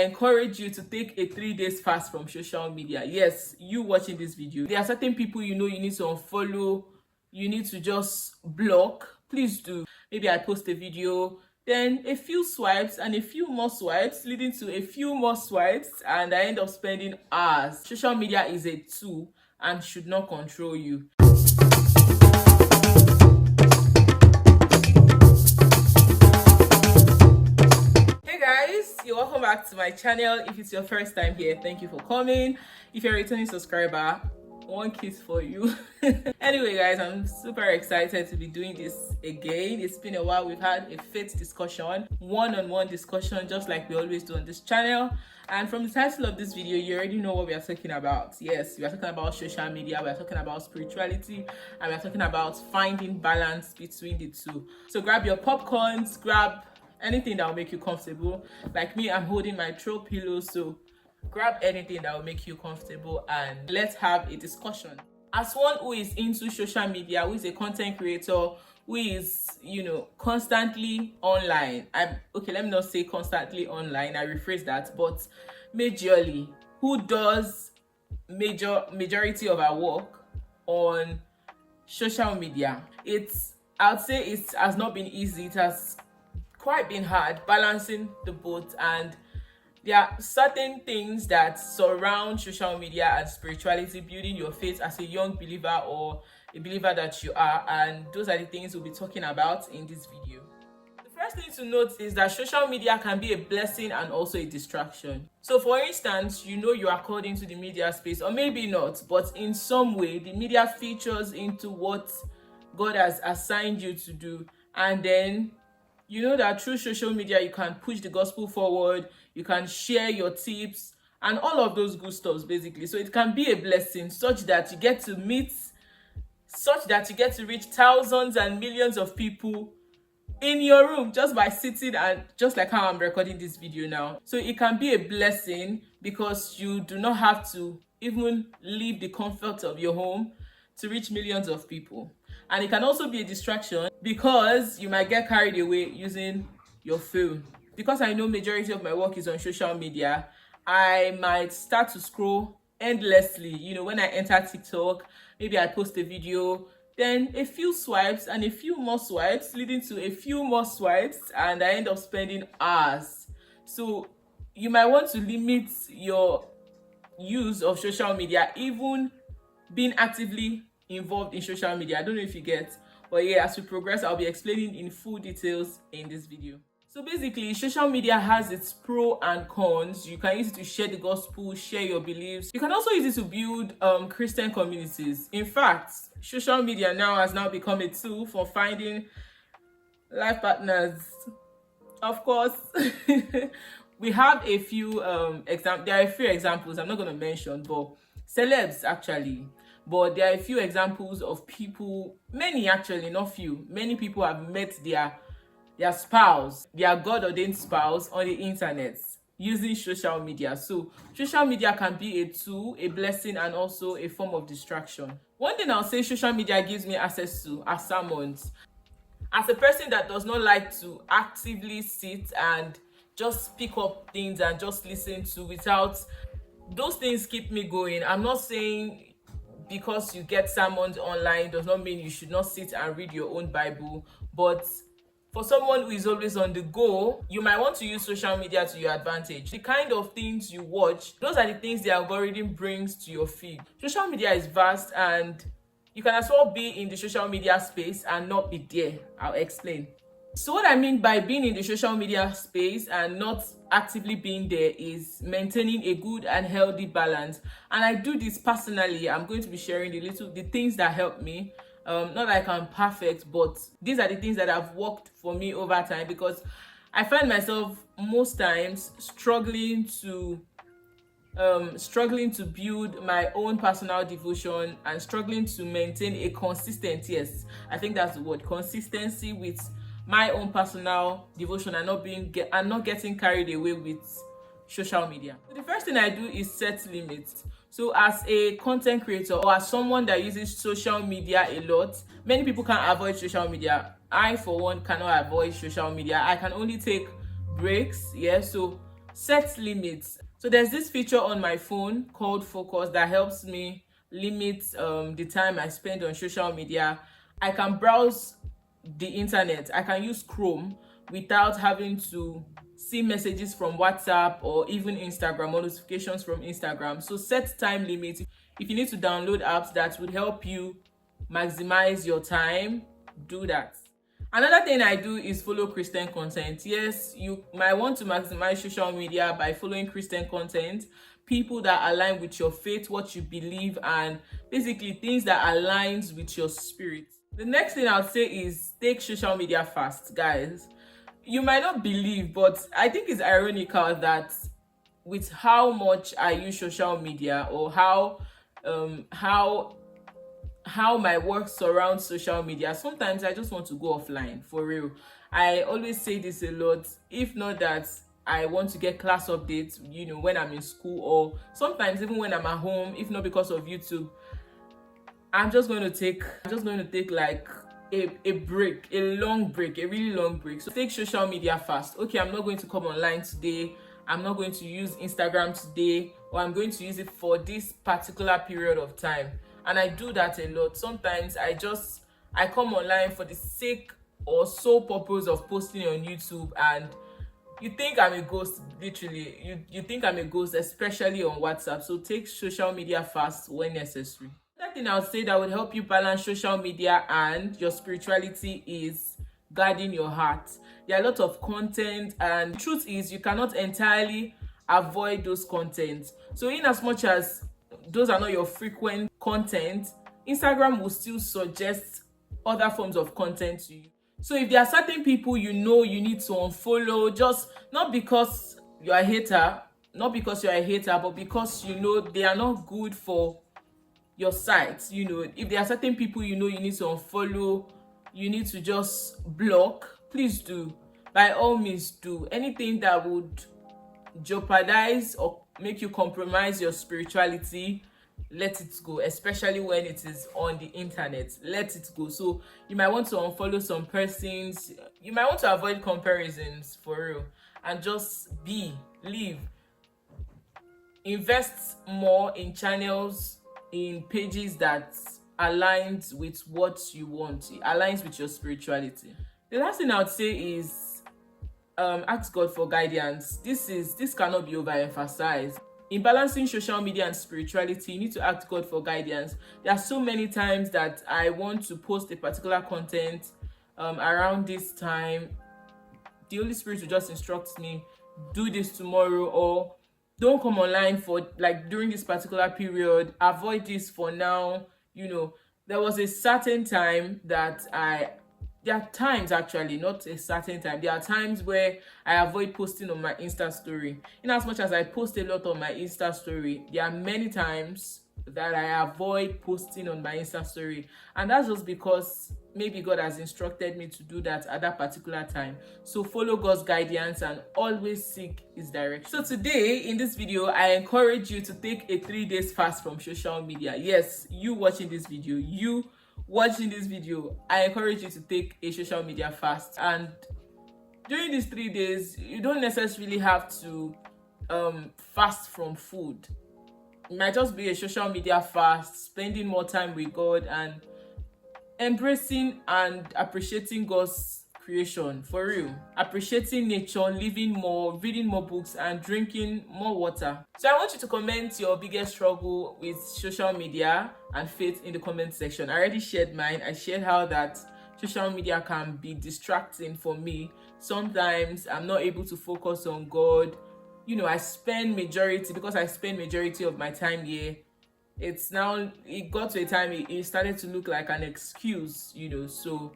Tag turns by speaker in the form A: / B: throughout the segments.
A: encourage you to take a 3 days fast from social media. Yes, you watching this video, there are certain people you know you need to unfollow, you need to just block. Please do. Maybe I post a video, then a few swipes and a few more swipes leading to a few more swipes, and I end up spending hours. Social media is a tool and should not control you. Hey guys, you're welcome back to my channel. If it's your first time here, thank you for coming. If you're a returning subscriber, one kiss for you. Anyway guys, I'm super excited to be doing this again. It's been a while. We've had a faith discussion, one-on-one discussion, just like we always do on this channel. And from the title of this video, you already know what we are talking about. Yes, we are talking about social media, we are talking about spirituality, and we are talking about finding balance between the two. So grab your popcorns, grab anything that will make you comfortable. Like me, I'm holding my throw pillow, so grab anything that will make you comfortable and let's have a discussion. As one who is into social media, who is a content creator, who is, constantly online. Let me not say constantly online, I rephrase that, but majorly, who does majority of our work on social media. I'd say it has not been easy. It has quite been hard balancing the both, and there are certain things that surround social media and spirituality, building your faith as a young believer or a believer that you are, and those are the things we'll be talking about in this video. The first thing to note is that social media can be a blessing and also a distraction. So for instance, you are called into the media space, or maybe not, but in some way the media features into what God has assigned you to do, and then you know that through social media you can push the gospel forward, you can share your tips and all of those good stuff basically. So it can be a blessing such that you get to reach thousands and millions of people in your room just by sitting, and just like how I'm recording this video now. So it can be a blessing because you do not have to even leave the comfort of your home to reach millions of people. And it can also be a distraction because you might get carried away using your phone. Because I know majority of my work is on social media, I might start to scroll endlessly. When I enter TikTok, maybe I post a video, then a few swipes and a few more swipes leading to a few more swipes, and I end up spending hours. So you might want to limit your use of social media, even being actively involved in social media. I don't know if you get, but yeah, as we progress, I'll be explaining in full details in this video. So basically, social media has its pro and cons. You can use it to share the gospel, share your beliefs. You can also use it to build Christian communities. In fact, social media has become a tool for finding life partners. Of course, we have a few examples. There are a few examples I'm not going to mention, but celebs actually. But there are a few examples of people, many actually, not few. Many people have met their spouse, their God-ordained spouse on the internet using social media. So social media can be a tool, a blessing, and also a form of distraction. One thing I'll say social media gives me access to are sermons. As a person that does not like to actively sit and just pick up things and just listen to without, those things keep me going. I'm not saying because you get sermons online does not mean you should not sit and read your own Bible, but for someone who is always on the go, you might want to use social media to your advantage. The kind of things you watch, those are the things the algorithm brings to your feed. Social media is vast, and you can as well be in the social media space and not be there. I'll explain. So what I mean by being in the social media space and not actively being there is maintaining a good and healthy balance. And I do this personally. I'm going to be sharing the things that help me. Not like I'm perfect, but these are the things that have worked for me over time, because I find myself most times struggling to build my own personal devotion and struggling to maintain a consistent, yes, I think that's the word, consistency with my own personal devotion and not getting carried away with social media. So the first thing I do is set limits. So as a content creator or as someone that uses social media a lot, many people can avoid social media. I, for one, cannot avoid social media. I can only take breaks. Yeah, so Set limits. So there's this feature on my phone called Focus that helps me limit the time I spend on social media. I can browse the internet, I can use Chrome without having to see messages from WhatsApp or even Instagram or notifications from Instagram. So set time limits. If you need to download apps that would help you maximize your time, do that. Another thing I do is follow Christian content. Yes, you might want to maximize social media by following Christian content, people that align with your faith, what you believe, and basically things that aligns with your spirit. The next thing I'll say is take social media fast, guys. You might not believe, but I think it's ironical that with how much I use social media, or how my work surrounds social media, sometimes I just want to go offline, for real. I always say this a lot. If not that I want to get class updates, when I'm in school, or sometimes even when I'm at home, if not because of YouTube, I'm just going to take like a break, a long break, a really long break. So take social media fast. Okay, I'm not going to come online today, I'm not going to use Instagram today, or I'm going to use it for this particular period of time. And I do that a lot. Sometimes I come online for the sake or sole purpose of posting on YouTube, and you think I'm a ghost, literally. You think I'm a ghost, especially on WhatsApp. So take social media fast when necessary. Another thing I would say that would help you balance social media and your spirituality is guarding your heart. There are a lot of content, and the truth is you cannot entirely avoid those contents. So in as much as those are not your frequent content, Instagram will still suggest other forms of content to you. So if there are certain people you need to unfollow, just not because you're a hater, but because they are not good for your site. If there are certain people you need to unfollow, you need to just block, please do. By all means, do. Anything that would jeopardize or make you compromise your spirituality, let it go, especially when it is on the internet. Let it go. So you might want to unfollow some persons, you might want to avoid comparisons, for real, and just live. Invest more in channels, in pages that aligns with what you want, it aligns with your spirituality. The last thing I would say is ask God for guidance. This cannot be overemphasized. In balancing social media and spirituality, you need to ask God for guidance. There are so many times that I want to post a particular content around this time. The Holy Spirit will just instruct me, do this tomorrow, or don't come online for like during this particular period, avoid this for now. There was a certain time that there are times, actually, not a certain time. There are times where I avoid posting on my Insta story. In as much as I post a lot on my Insta story, there are many times that I avoid posting on my Insta story. And that's just because maybe God has instructed me to do that at that particular time. So follow God's guidance and always seek His direction. So today, in this video, I encourage you to take a 3 days fast from social media. Yes, you watching this video, I encourage you to take a social media fast. And during these 3 days, you don't necessarily have to fast from food. It might just be a social media fast, spending more time with God and embracing and appreciating God's creation, for real. Appreciating nature, living more, reading more books, and drinking more water. So I want you to comment your biggest struggle with social media and faith in the comment section. I already shared mine. I shared how that social media can be distracting for me. Sometimes I'm not able to focus on God. I spend majority of my time here. It got to a time it started to look like an excuse. So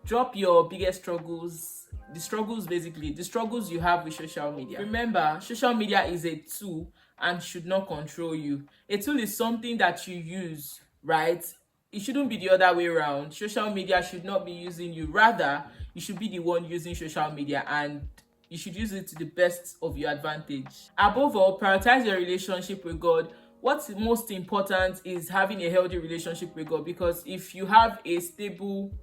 A: drop your biggest struggles, the struggles you have with social media. Remember, social media is a tool and should not control you. A tool is something that you use, right? It shouldn't be the other way around. Social media should not be using you. Rather, you should be the one using social media, and you should use it to the best of your advantage. Above all, prioritize your relationship with God. What's most important is having a healthy relationship with God, because if you have a stable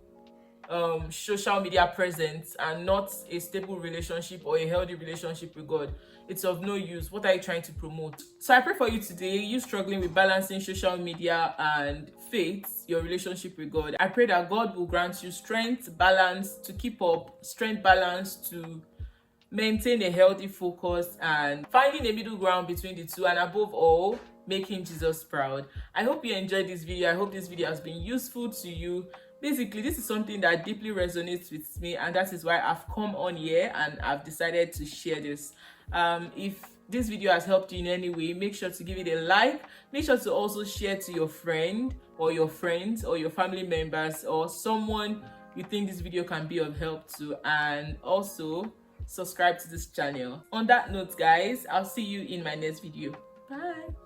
A: social media presence and not a stable relationship or a healthy relationship with God, it's of no use. What are you trying to promote? So I pray for you today, you struggling with balancing social media and faith, your relationship with God. I pray that God will grant you strength, balance to keep up, strength, balance to maintain a healthy focus, and finding a middle ground between the two, and above all, making Jesus proud. I hope you enjoyed this video. I hope this video has been useful to you. Basically, this is something that deeply resonates with me, and that is why I've come on here and I've decided to share this. If this video has helped you in any way, make sure to give it a like. Make sure to also share to your friend or your friends or your family members or someone you think this video can be of help to, and also subscribe to this channel. On that note, guys, I'll see you in my next video. Bye.